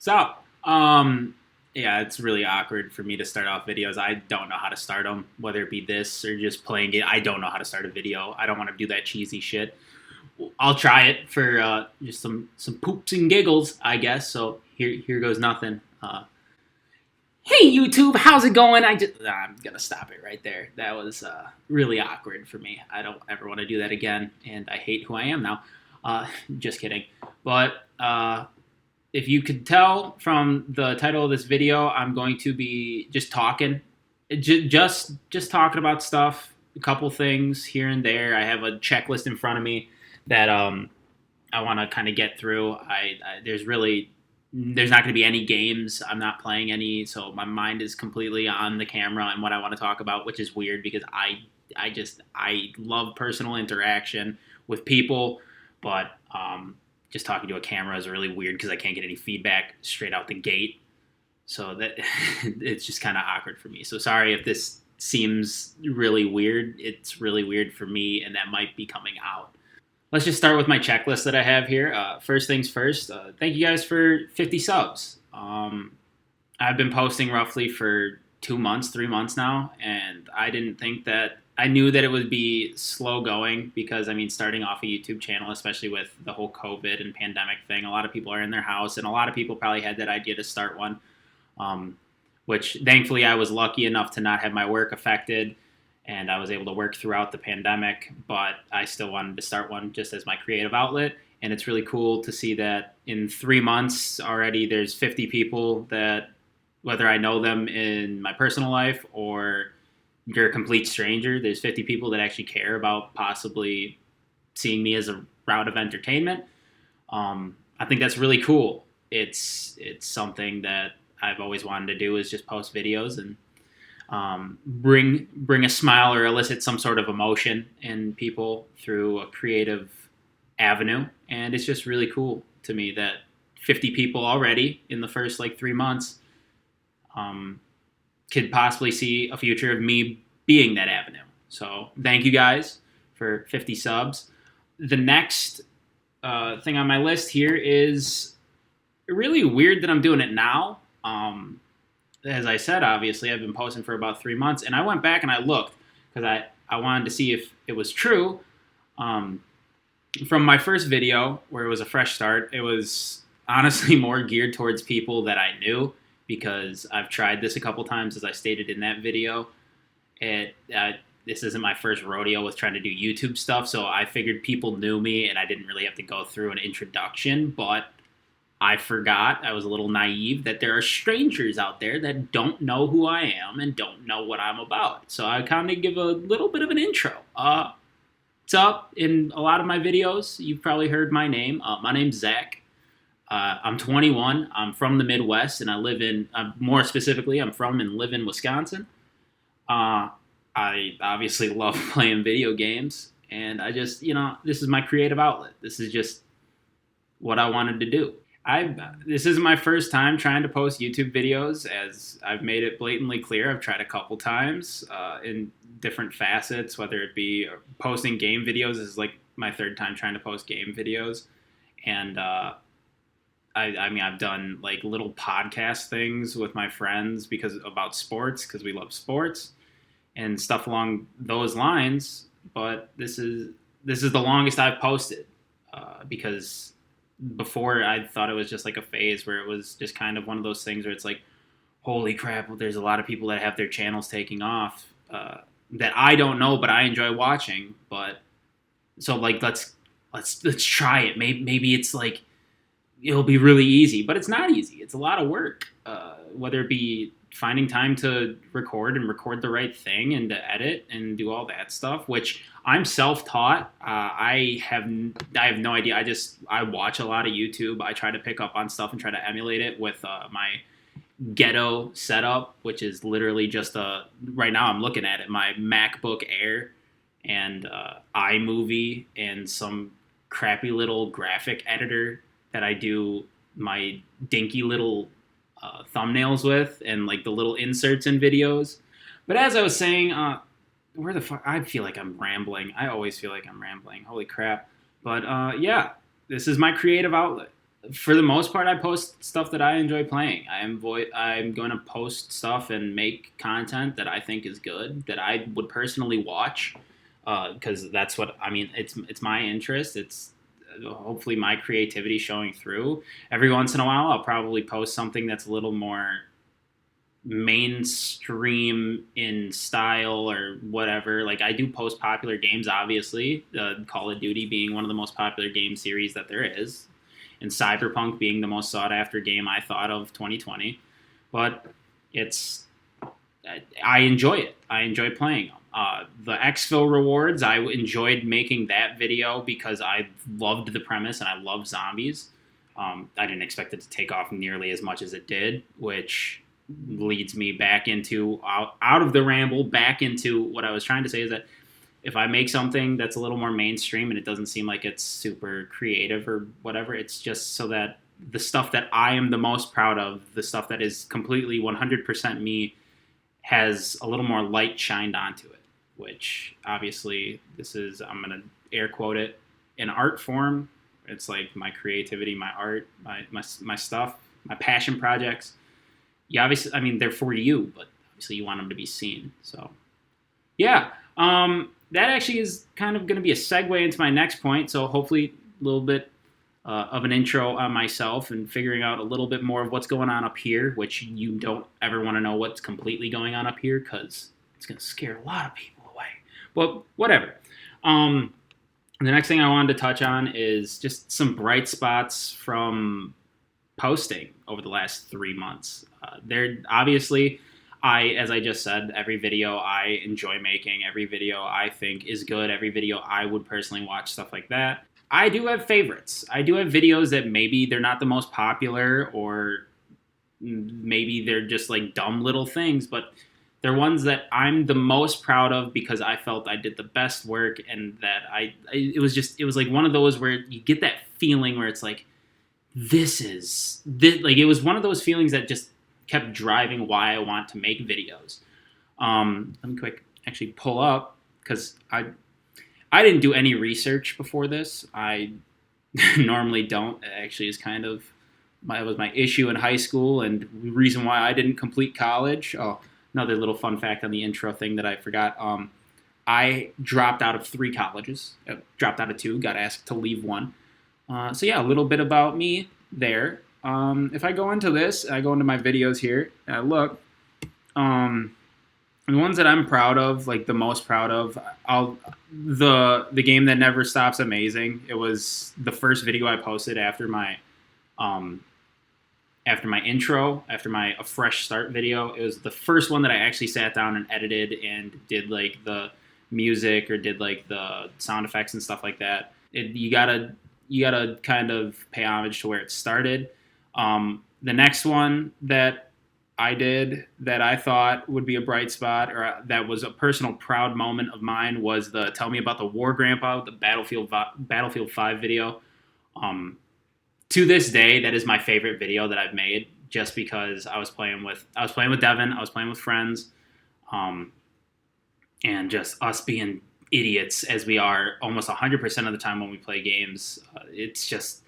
So, yeah, it's really awkward for me to start off videos. I don't know how to start them, whether it be this or just playing it. I don't know how to start a video. I don't want to do that cheesy shit. I'll try it for just some poops and giggles, I guess. So here goes nothing. Hey YouTube, how's it going? I'm gonna stop it right there. That was really awkward for me. I don't ever want to do that again, and I hate who I am now. Just kidding. But if you could tell from the title of this video, I'm going to be just talking, just talking about stuff, a couple things here and there. I have a checklist in front of me that I want to kind of get through. There's not going to be any games. I'm not playing any, so my mind is completely on the camera and what I want to talk about, which is weird because I love personal interaction with people, but just talking to a camera is really weird because I can't get any feedback straight out the gate. So that it's just kind of awkward for me. So sorry if this seems really weird. It's really weird for me, and that might be coming out. Let's just start with my checklist that I have here. First things first, thank you guys for 50 subs. I've been posting roughly for 2 months, 3 months now, and I knew that it would be slow going because, I mean, starting off a YouTube channel, especially with the whole COVID and pandemic thing, a lot of people are in their house, and a lot of people probably had that idea to start one, which thankfully I was lucky enough to not have my work affected, and I was able to work throughout the pandemic, but I still wanted to start one just as my creative outlet. And it's really cool to see that in 3 months already there's 50 people that, whether I know them in my personal life or you're a complete stranger, there's 50 people that actually care about possibly seeing me as a route of entertainment. I think that's really cool. It's something that I've always wanted to do, is just post videos and bring a smile or elicit some sort of emotion in people through a creative avenue. And it's just really cool to me that 50 people already in the first 3 months could possibly see a future of me being that avenue. So thank you guys for 50 subs. The next thing on my list here is really weird that I'm doing it now. As I said, obviously, I've been posting for about 3 months, and I went back and I looked because I wanted to see if it was true. From my first video, where it was a fresh start, it was honestly more geared towards people that I knew because I've tried this a couple times, as I stated in that video. This isn't my first rodeo with trying to do YouTube stuff, so I figured people knew me and I didn't really have to go through an introduction, but I forgot, I was a little naive, that there are strangers out there that don't know who I am and don't know what I'm about. So I kind of give a little bit of an intro. What's up? In a lot of my videos, you've probably heard my name. My name's Zach. I'm 21. I'm from the Midwest, and I live in, more specifically, I'm from and live in Wisconsin. I obviously love playing video games, and I just, this is my creative outlet. This is just what I wanted to do. This isn't my first time trying to post YouTube videos, as I've made it blatantly clear. I've tried a couple times in different facets, whether it be posting game videos. This is my third time trying to post game videos. And I've done little podcast things with my friends about sports, because we love sports and stuff along those lines. But this is the longest I've posted because before I thought it was just a phase where it was just kind of one of those things where it's holy crap, there's a lot of people that have their channels taking off that I don't know, but I enjoy watching. But so let's try it. Maybe it's it'll be really easy, but it's not easy. It's a lot of work, whether it be finding time to record the right thing and to edit and do all that stuff, which I'm self-taught. I have no idea. I watch a lot of YouTube. I try to pick up on stuff and try to emulate it with my ghetto setup, which is literally just right now I'm looking at it, my MacBook Air and iMovie and some crappy little graphic editor that I do my dinky little thumbnails with, and the little inserts in videos. But as I was saying, where the fuck, I feel like I'm rambling. I always feel like I'm rambling. Holy crap. But yeah, this is my creative outlet. For the most part, I post stuff that I enjoy playing. I'm going to post stuff and make content that I think is good, that I would personally watch, because that's what I mean. It's my interest. It's hopefully my creativity showing through. Every once in a while, I'll probably post something that's a little more mainstream in style or whatever. Like I do post popular games, obviously. Call of Duty being one of the most popular game series that there is, and Cyberpunk being the most sought after game I thought of 2020. But it's I enjoy it. I enjoy playing them. The Exfil rewards, I enjoyed making that video because I loved the premise and I love zombies. I didn't expect it to take off nearly as much as it did, which leads me back into out of the ramble back into what I was trying to say is that if I make something that's a little more mainstream and it doesn't seem like it's super creative or whatever, it's just so that the stuff that I am the most proud of, the stuff that is completely 100% me, has a little more light shined onto it, which obviously this is, I'm going to air quote it, in art form. It's like my creativity, my art, my stuff, my passion projects. Yeah, obviously, I mean, they're for you, but obviously you want them to be seen. So, yeah. That actually is kind of going to be a segue into my next point. So hopefully a little bit of an intro on myself and figuring out a little bit more of what's going on up here, which you don't ever want to know what's completely going on up here because it's going to scare a lot of people away. But whatever. The next thing I wanted to touch on is just some bright spots from posting over the last 3 months. They're obviously, as I just said, every video I enjoy making, every video I think is good, every video I would personally watch, stuff like that. I do have favorites. I do have videos that maybe they're not the most popular or maybe they're just like dumb little things, but they're ones that I'm the most proud of because I felt I did the best work and that it was like one of those where you get that feeling where it's like, this, like it was one of those feelings that just kept driving why I want to make videos. Let me quick actually pull up because I didn't do any research before this. I normally don't. It actually is kind of it was my issue in high school and the reason why I didn't complete college. Oh, another little fun fact on the intro thing that I forgot. I dropped out of 3 colleges. Dropped out of 2. Got asked to leave 1. So yeah, a little bit about me there. If I go into this, I go into my videos here, and I look, the ones that I'm proud of, like the most proud of, the game that never stops amazing. It was the first video I posted after my intro, after my a fresh start video. It was the first one that I actually sat down and edited and did like the music or did like the sound effects and stuff like that. You gotta kind of pay homage to where it started. The next one that I did that I thought would be a bright spot or that was a personal proud moment of mine was the Tell Me About the War Grandpa, the Battlefield 5 video. To this day, that is my favorite video that I've made just because I was playing with Devin, I was playing with friends, and just us being idiots as we are almost 100% of the time when we play games. It's just,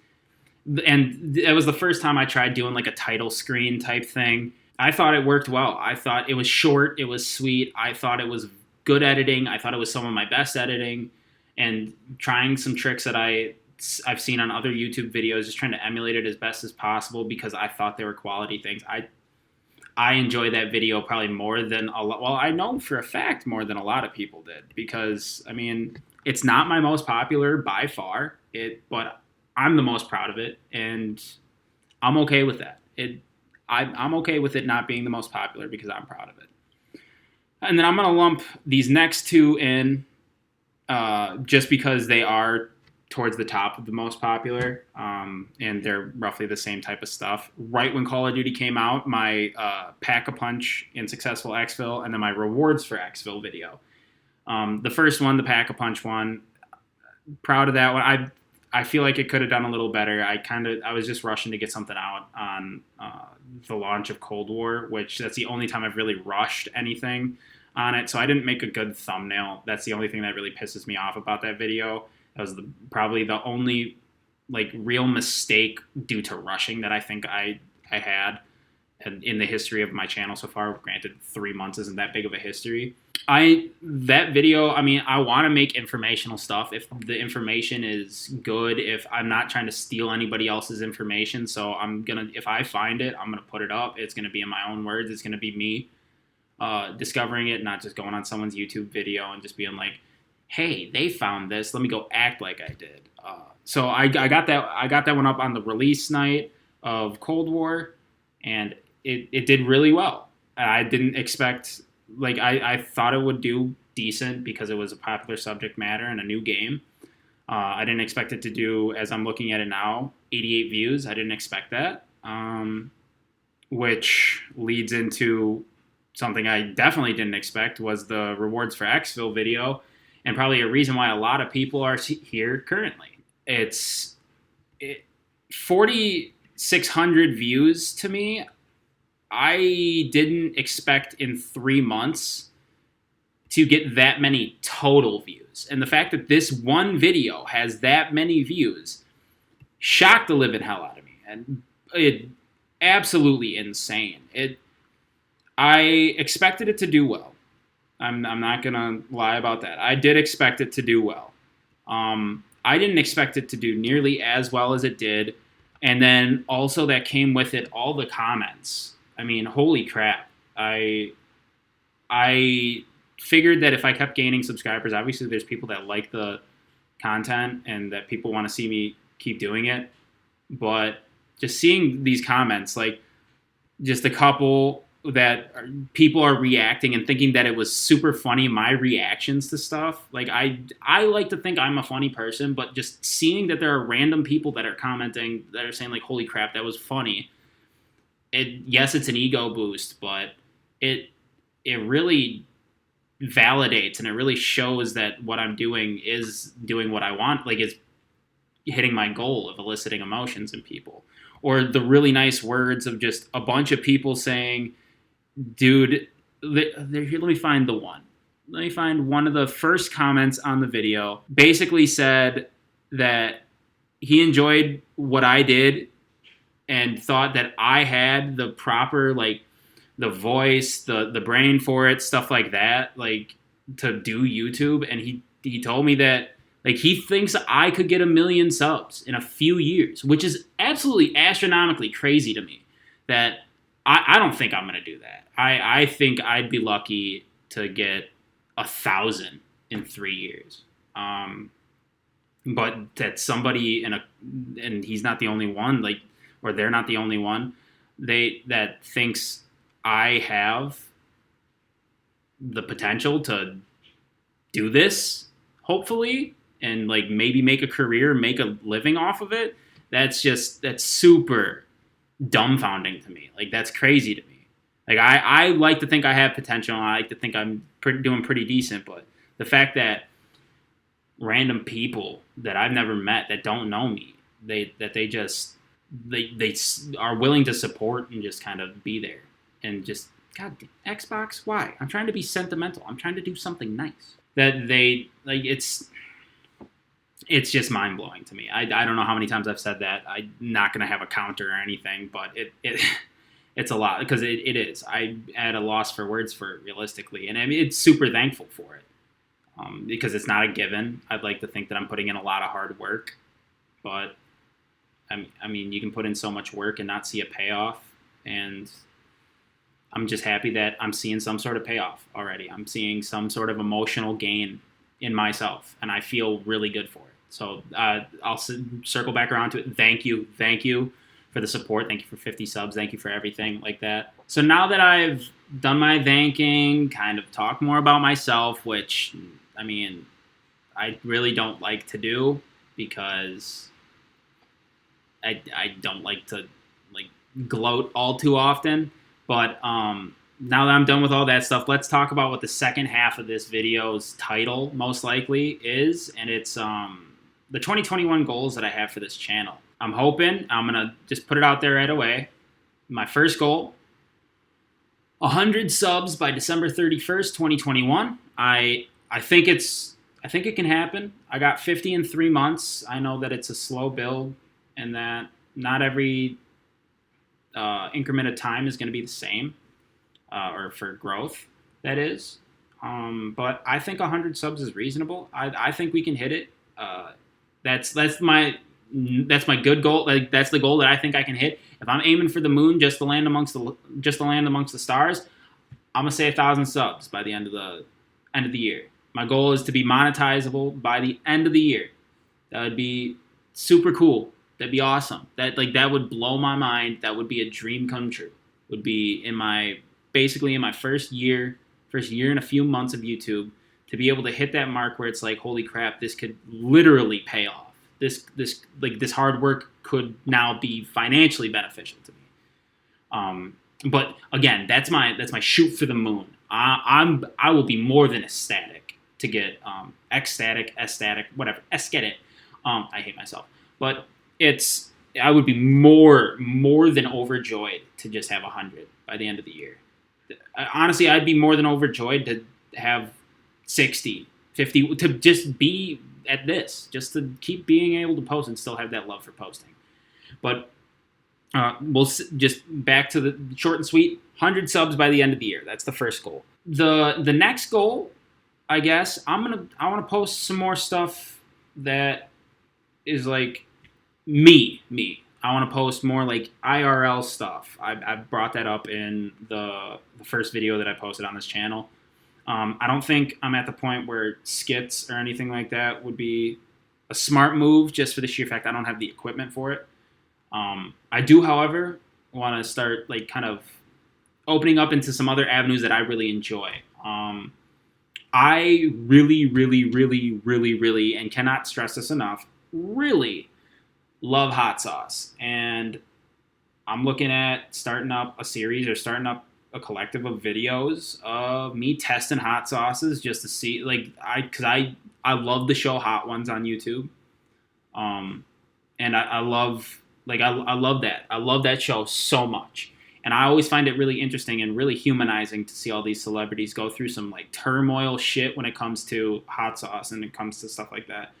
and it was the first time I tried doing like a title screen type thing. I thought it worked well. I thought it was short, it was sweet. I thought it was good editing. I thought it was some of my best editing, and trying some tricks that I've seen on other YouTube videos, just trying to emulate it as best as possible because I thought they were quality things. I enjoy that video probably more than a lot. Well, I know for a fact more than a lot of people did because I mean it's not my most popular by far. But I'm the most proud of it, and I'm okay with that. I'm okay with it not being the most popular because I'm proud of it. And then I'm gonna lump these next 2 in just because they are towards the top of the most popular, and they're roughly the same type of stuff. Right when Call of Duty came out, my Pack-a-Punch in Successful Exfil, and then my Rewards for Exfil video. The first one, the Pack-a-Punch one, proud of that one. I feel like it could have done a little better. I was just rushing to get something out on the launch of Cold War, which that's the only time I've really rushed anything on it. So I didn't make a good thumbnail. That's the only thing that really pisses me off about that video. That was probably the only like real mistake due to rushing that I think I had in the history of my channel so far. Granted, 3 months isn't that big of a history. That video, I mean, I want to make informational stuff. If the information is good, if I'm not trying to steal anybody else's information, so if I find it, I'm gonna put it up. It's gonna be in my own words. It's gonna be me discovering it, not just going on someone's YouTube video and just being like, hey, they found this. Let me go act like I did. So I got that one up on the release night of Cold War, and it did really well. I didn't expect, like, I thought it would do decent because it was a popular subject matter and a new game. I didn't expect it to do, as I'm looking at it now, 88 views. I didn't expect that, which leads into something I definitely didn't expect, was the Rewards for Exfil video, and probably a reason why a lot of people are here currently. It's 4,600 views to me. I didn't expect in 3 months to get that many total views. And the fact that this one video has that many views shocked the living hell out of me. And it absolutely insane. I expected it to do well. I'm not going to lie about that. I did expect it to do well. I didn't expect it to do nearly as well as it did. And then also that came with it all the comments. I mean, holy crap. I figured that if I kept gaining subscribers, obviously there's people that like the content and that people want to see me keep doing it. But just seeing these comments, like just a couple that people are reacting and thinking that it was super funny, my reactions to stuff. Like, I like to think I'm a funny person, but just seeing that there are random people that are commenting that are saying, like, holy crap, that was funny. Yes, it's an ego boost, but it really validates and it really shows that what I'm doing is doing what I want. Like, it's hitting my goal of eliciting emotions in people. Or the really nice words of just a bunch of people saying, dude, let me find the one. Let me find one of the first comments on the video. Basically said that he enjoyed what I did and thought that I had the proper, like, the voice, the brain for it, stuff like that, like, to do YouTube. And he told me that, like, he thinks I could get 1 million subs in a few years, which is absolutely astronomically crazy to me. That I don't think I'm going to do that. I think I'd be lucky to get 1,000 in 3 years. But that somebody and he's not the only one, like, or they're not the only one, that thinks I have the potential to do this, hopefully, and, like, maybe make a career, make a living off of it. That's super dumbfounding to me. Like, that's crazy to me. Like, I like to think I have potential, and I like to think I'm doing pretty decent, but the fact that random people that I've never met, that don't know me, they are willing to support and just kind of be there. And just, God, Xbox, why? I'm trying to be sentimental. I'm trying to do something nice. That they, like, it's just mind-blowing to me. I don't know how many times I've said that. I'm not going to have a counter or anything, but it's a lot, because it is. I'm at a loss for words for it, realistically. And I mean, it's super thankful for it, because it's not a given. I'd like to think that I'm putting in a lot of hard work, but I mean, you can put in so much work and not see a payoff, and I'm just happy that I'm seeing some sort of payoff already. I'm seeing some sort of emotional gain in myself, and I feel really good for it. So I'll circle back around to it. Thank you for the support. Thank you for 50 subs. Thank you for everything like that. So now that I've done my thanking, kind of talk more about myself, which, I mean, I really don't like to do, because I don't like to, like, gloat all too often. But now that I'm done with all that stuff, let's talk about what the second half of this video's title most likely is. And it's the 2021 goals that I have for this channel. I'm hoping, I'm going to just put it out there right away. My first goal, 100 subs by December 31st, 2021. I think it's I think it can happen. I got 50 in 3 months. I know that it's a slow build and that not every increment of time is going to be the same, or for growth, that is. But I think 100 subs is reasonable. I think we can hit it. That's my good goal. Like that's the goal that I think I can hit. If I'm aiming for the moon, just to land amongst the stars, I'm gonna say 1,000 subs by the end of the year. My goal is to be monetizable by the end of the year. That would be super cool. That'd be awesome. That would blow my mind. That would be a dream come true. Would be basically in my first year and a few months of YouTube, to be able to hit that mark where it's like, holy crap, this could literally pay off. This hard work could now be financially beneficial to me. But again, that's my shoot for the moon. I will be more than ecstatic to get ecstatic, whatever. Esthetic. I hate myself, but I would be more than overjoyed to just have 100 by the end of the year. Honestly, I'd be more than overjoyed to have 60, 50, to just be at this, just to keep being able to post and still have that love for posting. But we'll just back to the short and sweet, 100 subs by the end of the year. That's the first goal. The next goal, I guess, I want to post some more stuff that is like me. I want to post more like IRL stuff. I brought that up in the first video that I posted on this channel. I don't think I'm at the point where skits or anything like that would be a smart move, just for the sheer fact I don't have the equipment for it. I do, however, want to start like kind of opening up into some other avenues that I really enjoy. I really, and cannot stress this enough, really love hot sauce. And I'm looking at starting up a series or starting up a collective of videos of me testing hot sauces just to see, like, because I love the show Hot Ones on YouTube. And I love, like, I love that. I love that show so much. And I always find it really interesting and really humanizing to see all these celebrities go through some, like, turmoil shit when it comes to hot sauce and it comes to stuff like that.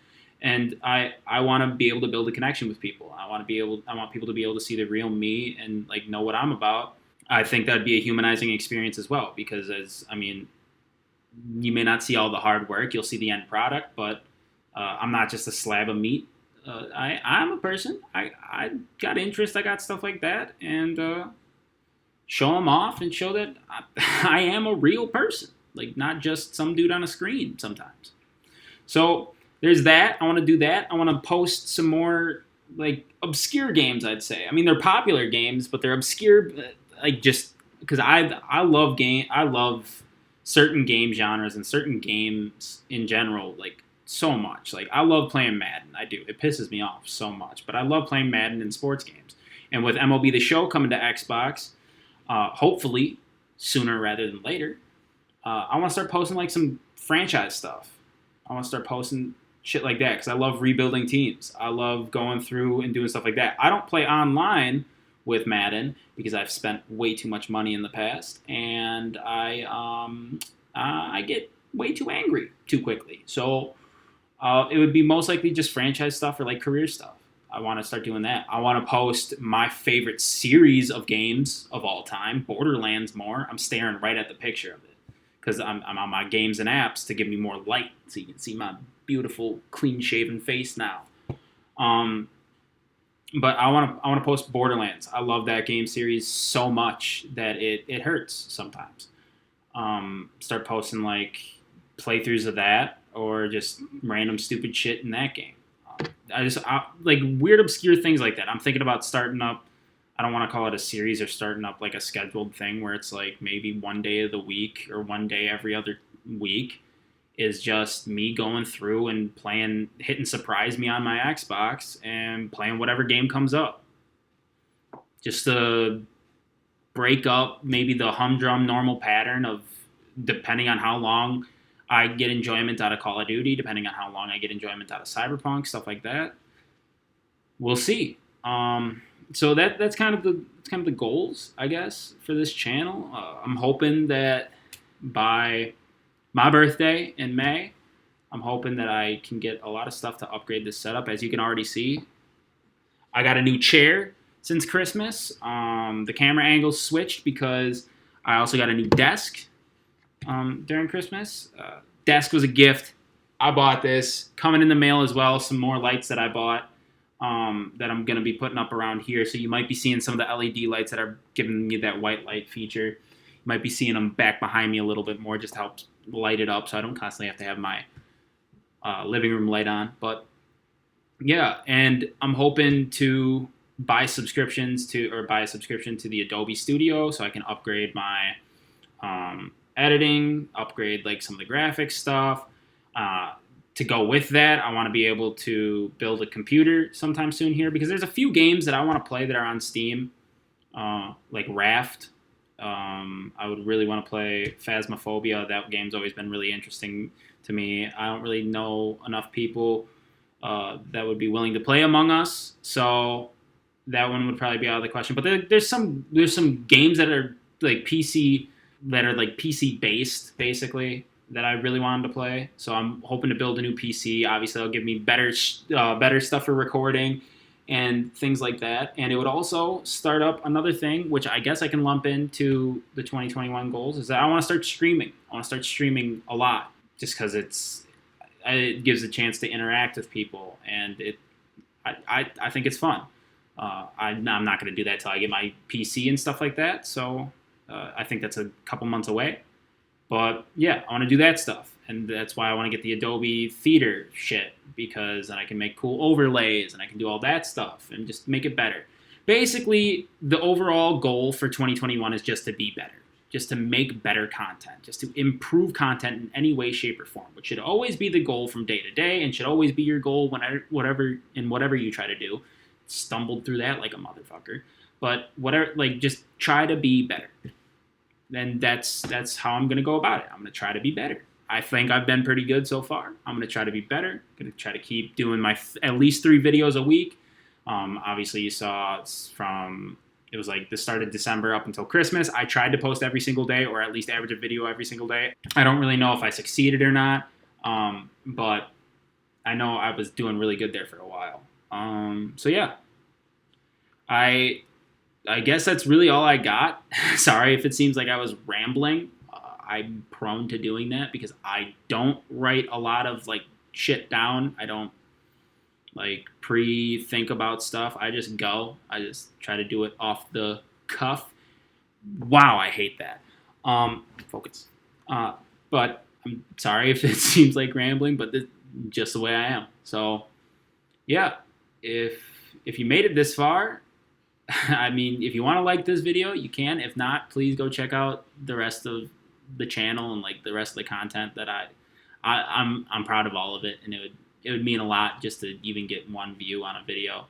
And I want to be able to build a connection with people. I want people to be able to see the real me and, like, know what I'm about. I think that'd be a humanizing experience as well, because you may not see all the hard work. You'll see the end product, but I'm not just a slab of meat. I'm a person. I got interest. I got stuff like that, and show them off and show that I am a real person, like not just some dude on a screen sometimes. So there's that. I want to do that. I want to post some more, like, obscure games, I'd say. I mean, they're popular games, but they're obscure, like, just because I love certain game genres and certain games in general, like, so much. Like, I love playing Madden. I do. It pisses me off so much, but I love playing Madden in sports games. And with MLB The Show coming to Xbox, hopefully sooner rather than later, I want to start posting, like, some franchise stuff. I want to start posting shit like that because I love rebuilding teams. I love going through and doing stuff like that. I don't play online with Madden because I've spent way too much money in the past, and I get way too angry too quickly. So it would be most likely just franchise stuff or, like, career stuff. I want to start doing that. I want to post my favorite series of games of all time, Borderlands more. I'm staring right at the picture of it because I'm on my games and apps to give me more light so you can see my beautiful, clean-shaven face now. But I want to post Borderlands. I love that game series so much that it hurts sometimes. Start posting, like, playthroughs of that or just random stupid shit in that game. Like, weird obscure things like that. I'm thinking about starting up, I don't want to call it a series, or starting up, like, a scheduled thing where it's like maybe one day of the week or one day every other week is just me going through and playing, hitting surprise me on my Xbox and playing whatever game comes up. Just to break up maybe the humdrum normal pattern of, depending on how long I get enjoyment out of Call of Duty, depending on how long I get enjoyment out of Cyberpunk, stuff like that. We'll see. So that's kind of the goals, I guess, for this channel. I'm hoping that by my birthday in May, I'm hoping that I can get a lot of stuff to upgrade this setup. As you can already see, I got a new chair since Christmas. The camera angles switched because I also got a new desk during Christmas. Desk was a gift. I bought this. Coming in the mail as well, some more lights that I bought that I'm going to be putting up around here. So you might be seeing some of the LED lights that are giving me that white light feature. You might be seeing them back behind me a little bit more just to help light it up so I don't constantly have to have my living room light on. But yeah, and I'm hoping to buy a subscription to the Adobe Studio so I can upgrade my editing, upgrade like some of the graphics stuff. To go with that, I want to be able to build a computer sometime soon here because there's a few games that I want to play that are on Steam, like Raft. I would really want to play Phasmophobia. That game's always been really interesting to me. I don't really know enough people that would be willing to play Among Us, so that one would probably be out of the question. But there's some games that are like PC based basically that I really wanted to play. So I'm hoping to build a new PC. Obviously, it'll give me better stuff for recording and things like that. And it would also start up another thing, which I guess I can lump into the 2021 goals, is that I want to start streaming. I want to start streaming a lot just because it gives a chance to interact with people, and I think it's fun. I'm not going to do that till I get my PC and stuff like that. So I think that's a couple months away. But yeah, I want to do that stuff. And that's why I want to get the Adobe Theater shit, because then I can make cool overlays and I can do all that stuff and just make it better. Basically, the overall goal for 2021 is just to be better, just to make better content, just to improve content in any way, shape, or form, which should always be the goal from day to day and should always be your goal whatever you try to do. Stumbled through that like a motherfucker. But whatever, like, just try to be better. And that's how I'm going to go about it. I'm going to try to be better. I think I've been pretty good so far. I'm going to try to be better. I'm going to try to keep doing my at least 3 videos a week. Obviously, you saw it was like the start of December up until Christmas. I tried to post every single day, or at least average a video every single day. I don't really know if I succeeded or not, but I know I was doing really good there for a while. So yeah, I guess that's really all I got. Sorry if it seems like I was rambling. I'm prone to doing that because I don't write a lot of like shit down. I don't like pre-think about stuff. I just go. I just try to do it off the cuff. Wow, I hate that. Focus. But I'm sorry if it seems like rambling, but this is just the way I am. So yeah, if you made it this far, I mean, if you want to like this video, you can. If not, please go check out the rest of the channel and like the rest of the content that I'm proud of all of it, and it would mean a lot just to even get one view on a video.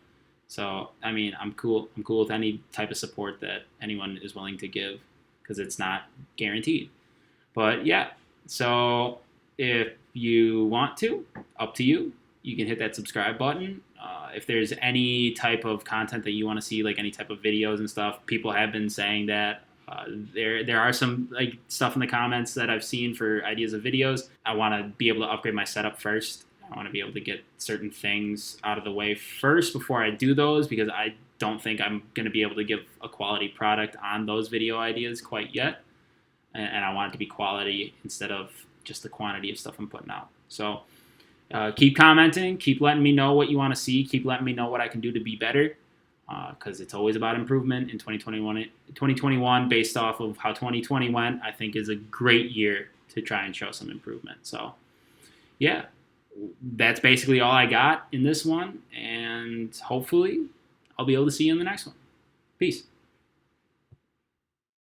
So I mean, I'm cool with any type of support that anyone is willing to give because it's not guaranteed. But yeah, so if you want to, up to you. You can hit that subscribe button. If there's any type of content that you want to see, like any type of videos and stuff, people have been saying that. There are some like stuff in the comments that I've seen for ideas of videos. I want to be able to upgrade my setup first. I want to be able to get certain things out of the way first before I do those, because I don't think I'm going to be able to give a quality product on those video ideas quite yet. And I want it to be quality instead of just the quantity of stuff I'm putting out. So keep commenting, keep letting me know what you want to see, keep letting me know what I can do to be better, because it's always about improvement in 2021 based off of how 2020 went. I think is a great year to try and show some improvement. So yeah, that's basically all I got in this one, and hopefully I'll be able to see you in the next one. Peace.